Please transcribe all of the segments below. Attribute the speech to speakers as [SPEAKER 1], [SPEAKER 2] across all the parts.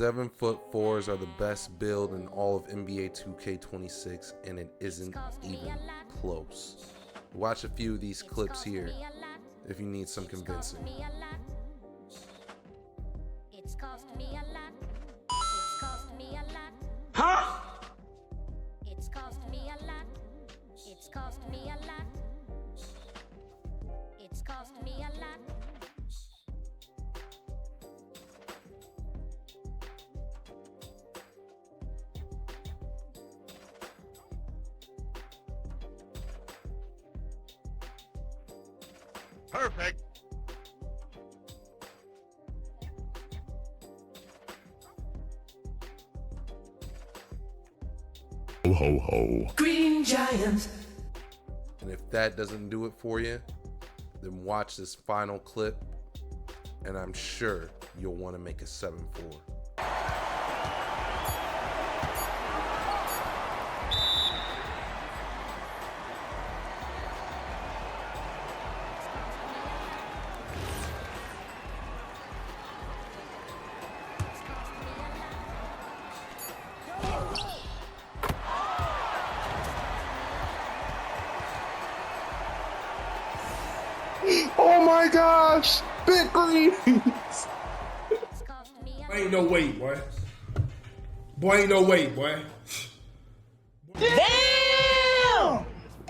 [SPEAKER 1] 7'4" are the best build in all of NBA 2K26, and it isn't even close. Watch a few of these clips here if you need some convincing.
[SPEAKER 2] It's cost me a lot. It's cost me a lot.
[SPEAKER 3] Huh?
[SPEAKER 2] It's cost me a lot. It's cost me a lot. It's cost me a lot.
[SPEAKER 3] Perfect.
[SPEAKER 4] Ho ho ho.
[SPEAKER 3] Green Giant.
[SPEAKER 1] And if that doesn't do it for you, then watch this final clip, and I'm sure you'll want to make a 7'4".
[SPEAKER 4] Oh my gosh! Big greens!
[SPEAKER 2] It's cost me a lot.
[SPEAKER 3] Ain't no way, boy. Boy, ain't no way, boy.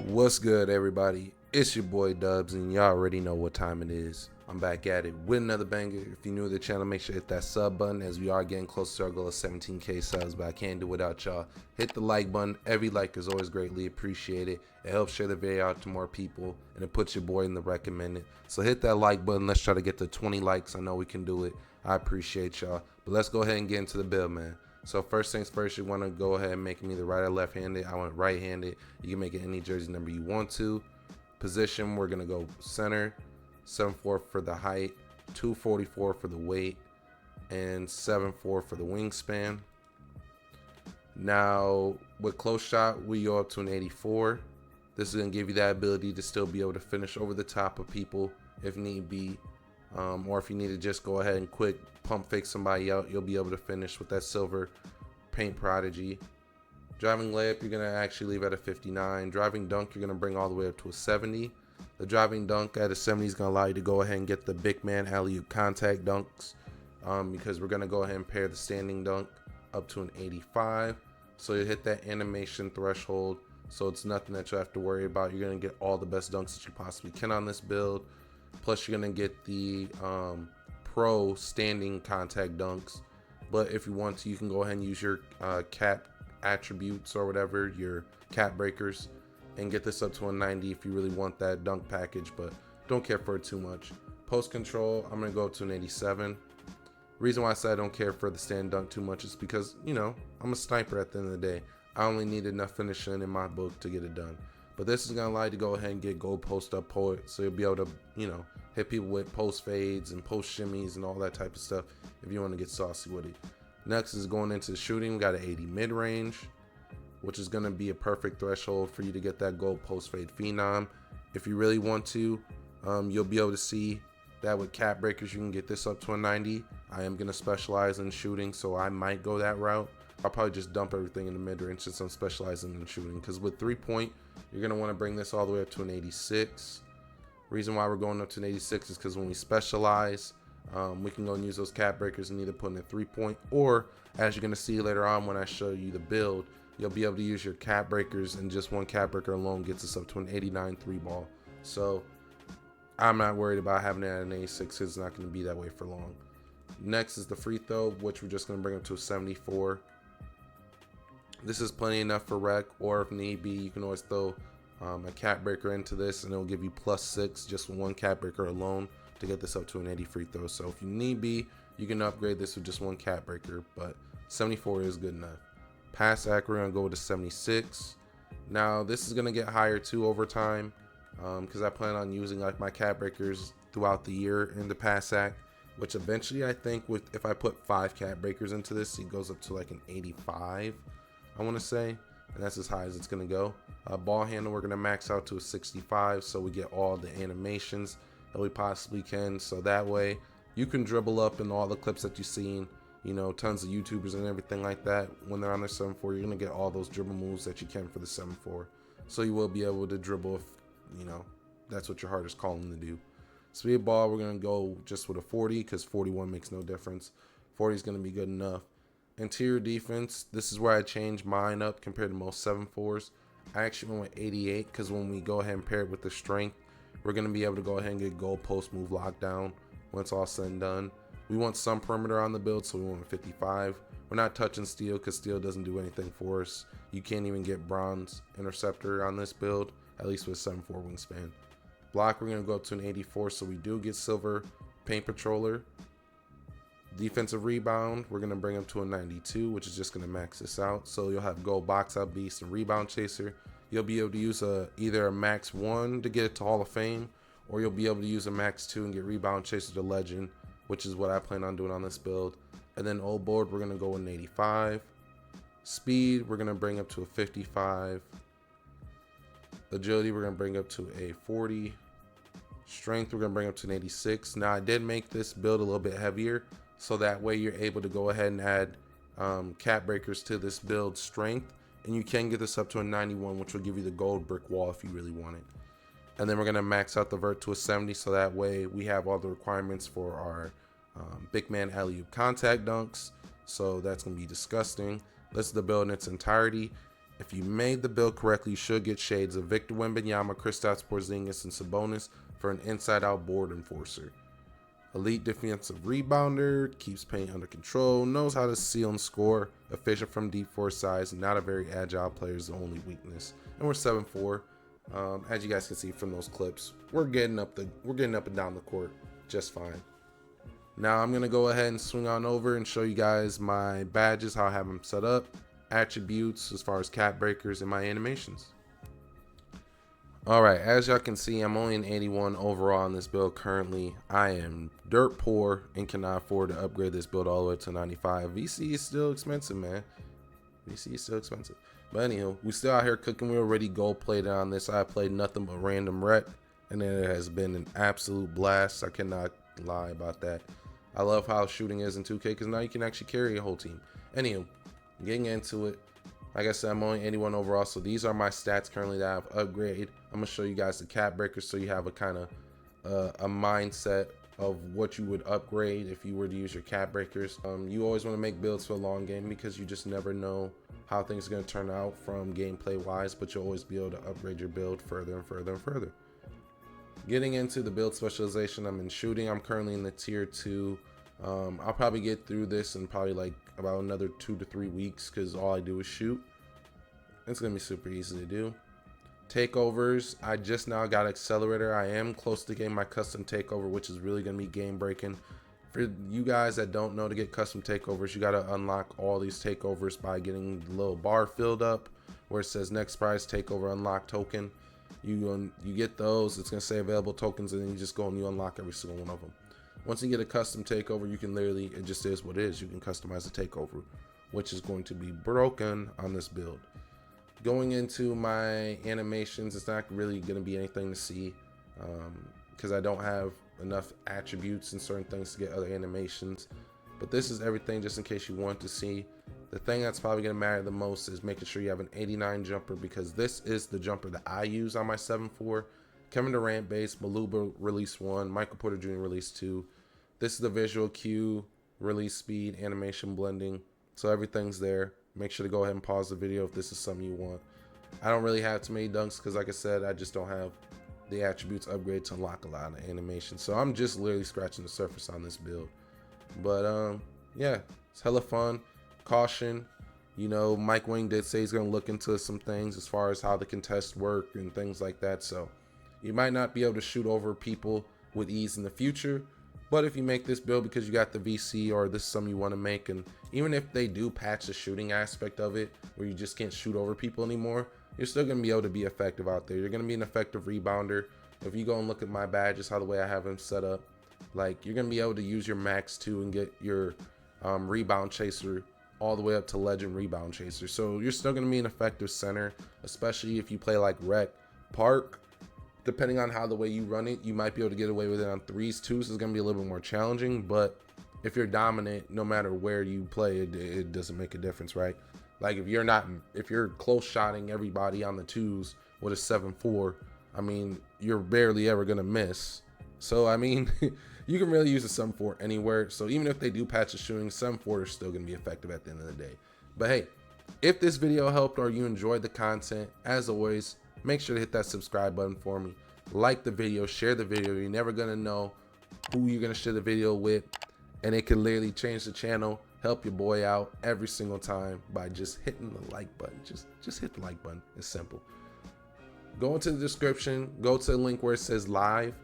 [SPEAKER 1] What's good, everybody? It's your boy Dubs, and y'all already know what time it is. I'm back at it with another banger. If you're new to the channel, make sure to hit that sub button, as we are getting close to our goal of 17K subs, but I can't do without y'all. Hit the like button. Every like is always greatly appreciated. It helps share the video out to more people, and it puts your boy in the recommended. So hit that like button. Let's try to get to 20 likes. I know we can do it. I appreciate y'all. But let's go ahead and get into the build, man. So first things first, you want to go ahead and make me the right or left-handed. I want right-handed. You can make it any jersey number you want to. Position, we're going to go center. 7'4" for the height, 244 for the weight, and 7'4" for the wingspan. Now with close shot, we go up to an 84. This is going to give you that ability to still be able to finish over the top of people if need be, or if you need to just go ahead and quick pump fake somebody out, you'll be able to finish with that silver paint prodigy. Driving layup, you're going to actually leave at a 59. Driving dunk, you're going to bring all the way up to a 70. The driving dunk at a 70 is going to allow you to go ahead and get the big man alley-oop contact dunks, because we're going to go ahead and pair the standing dunk up to an 85. So you hit that animation threshold, so it's nothing that you have to worry about. You're going to get all the best dunks that you possibly can on this build. Plus you're going to get the pro standing contact dunks. But if you want to, you can go ahead and use your cap attributes or whatever, your cap breakers, and get this up to a 90 if you really want that dunk package, but don't care for it too much. Post control, I'm going to go up to an 87. Reason why I say I don't care for the stand dunk too much is because, you know, I'm a sniper at the end of the day. I only need enough finishing in my book to get it done. But this is going to allow you to go ahead and get gold post up poet, so you'll be able to, you know, hit people with post fades and post shimmies and all that type of stuff if you want to get saucy with it. Next is going into shooting. We got an 80 mid range, which is going to be a perfect threshold for you to get that gold post fade phenom. If you really want to, you'll be able to see that with cap breakers, you can get this up to a 90. I am going to specialize in shooting, so I might go that route. I'll probably just dump everything in the mid range since I'm specializing in shooting, because with 3-point, you're going to want to bring this all the way up to an 86. Reason why we're going up to an 86 is because when we specialize, we can go and use those cap breakers and either put in a 3-point, or as you're going to see later on when I show you the build, you'll be able to use your cap breakers, and just one cap breaker alone gets us up to an 89 3-ball. So I'm not worried about having it at an 86 because it's not going to be that way for long. Next is the free throw, which we're just going to bring up to a 74. This is plenty enough for rec, or if need be, you can always throw a cap breaker into this, and it'll give you +6 just with one cap breaker alone to get this up to an 80 free throw. So if you need be, you can upgrade this with just one cap breaker, but 74 is good enough. Pass accuracy, I'm gonna go with a 76. Now this is gonna get higher too over time, because I plan on using like my cap breakers throughout the year in the pass act, which eventually I think if I put 5 cap breakers into this, it goes up to like an 85, I want to say, and that's as high as it's gonna go. Ball handle, we're gonna max out to a 65, so we get all the animations that we possibly can, so that way you can dribble up in all the clips that you've seen. you know, tons of YouTubers and everything like that, when they're on their 7-4, you're going to get all those dribble moves that you can for the 7-4. So you will be able to dribble if, you know, that's what your heart is calling to do. Speed ball, we're going to go just with a 40 because 41 makes no difference. 40 is going to be good enough. Interior defense, this is where I changed mine up compared to most 7-4s. I actually went with 88 because when we go ahead and pair it with the strength, we're going to be able to go ahead and get goal post move lockdown when it's all said and done. We want some perimeter on the build, so we went with 55. We're not touching steel because steel doesn't do anything for us. You can't even get bronze interceptor on this build, at least with 7-4 wingspan. Block, we're going to go up to an 84, so we do get silver paint patroller. Defensive rebound, we're going to bring him to a 92, which is just going to max this out. So you'll have gold box out beast and rebound chaser. You'll be able to use either a max 1 to get it to Hall of Fame, or you'll be able to use a max 2 and get rebound chaser to legend, which is what I plan on doing on this build. And then old board, we're going to go with an 85. Speed, we're going to bring up to a 55. Agility, we're going to bring up to a 40. Strength, we're going to bring up to an 86. Now, I did make this build a little bit heavier, so that way you're able to go ahead and add cap breakers to this build strength. And you can get this up to a 91, which will give you the gold brick wall if you really want it. And then we're going to max out the vert to a 70, so that way we have all the requirements for our big man alley-oop contact dunks. So that's going to be disgusting. This is the build in its entirety. If you made the build correctly, you should get shades of Victor Wembanyama, Kristaps Porzingis, and Sabonis for an inside-out board enforcer. Elite defensive rebounder, keeps paint under control, knows how to seal and score, efficient from deep for size, not a very agile player is the only weakness. And we're 7-4. As you guys can see from those clips, we're getting up and down the court just fine. Now I'm gonna go ahead and swing on over and show you guys my badges, how I have them set up, attributes as far as cap breakers, and my animations. Alright, as y'all can see, I'm only an 81 overall on this build currently. I am dirt poor and cannot afford to upgrade this build all the way to 95. VC is still expensive, man. VC is still expensive. But anywho, we still out here cooking. We already gold plated on this. I played nothing but random ret, and it has been an absolute blast. I cannot lie about that. I love how shooting is in 2K because now you can actually carry a whole team. Anywho, getting into it. Like I said, I'm only 81 overall, so these are my stats currently that I've upgraded. I'm gonna show you guys the cap breakers so you have a kind of a mindset of what you would upgrade if you were to use your cap breakers. You always want to make builds for a long game because you just never know how things are going to turn out from gameplay wise, but you'll always be able to upgrade your build further and further and further. Getting into the build specialization, I'm in shooting. I'm currently in the tier 2. I'll probably get through this in probably like about another 2 to 3 weeks because all I do is shoot. It's gonna be super easy to do. Takeovers, I just now got accelerator. I am close to getting my custom takeover, which is really gonna be game breaking. For you guys that don't know, to get custom takeovers, you gotta unlock all these takeovers by getting the little bar filled up where it says next prize takeover unlock token. You get those, it's gonna say available tokens, and then you just go and you unlock every single one of them. Once you get a custom takeover, you can literally, it just is what it is. You can customize the takeover, which is going to be broken on this build. Going into my animations, it's not really going to be anything to see because I don't have enough attributes and certain things to get other animations. But this is everything just in case you want to see. The thing that's probably going to matter the most is making sure you have an 89 jumper, because this is the jumper that I use on my 7-4. Kevin Durant base, Maluba release 1, Michael Porter Jr. release 2. This is the visual cue, release speed, animation blending. So everything's there. Make sure to go ahead and pause the video if this is something you want. I don't really have too many dunks because, like I said, I just don't have the attributes upgrade to unlock a lot of animation. So I'm just literally scratching the surface on this build. But yeah, it's hella fun. Caution, you know, Mike Wing did say he's going to look into some things as far as how the contests work and things like that. So you might not be able to shoot over people with ease in the future. But if you make this build because you got the VC, or this is something you want to make, and even if they do patch the shooting aspect of it where you just can't shoot over people anymore, you're still going to be able to be effective out there. You're going to be an effective rebounder. If you go and look at my badges, how the way I have them set up, like, you're going to be able to use your max 2 and get your rebound chaser all the way up to legend rebound chaser. So you're still going to be an effective center, especially if you play like Rec Park. Depending on how the way you run it, you might be able to get away with it on 3s. 2s is going to be a little bit more challenging, but if you're dominant, no matter where you play, it doesn't make a difference, right? Like if you're close shotting everybody on the twos with a 7-4, I mean, you're barely ever gonna miss. So I mean, you can really use a 7-4 anywhere. So even if they do patch the shooting, 7-4 is still gonna be effective at the end of the day. But hey, if this video helped or you enjoyed the content, as always, make sure to hit that subscribe button for me. Like the video, share the video. You're never gonna know who you're gonna share the video with, and it can literally change the channel, help your boy out every single time by just hitting the like button. Just hit the like button. It's simple. Go into the description, go to the link where it says live,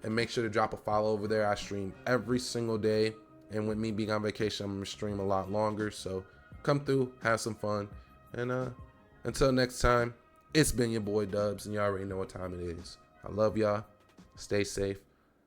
[SPEAKER 1] and make sure to drop a follow over there. I stream every single day, and with me being on vacation, I'm gonna stream a lot longer. So come through, have some fun, and until next time, it's been your boy Dubs, and you already know what time it is. I love y'all. Stay safe.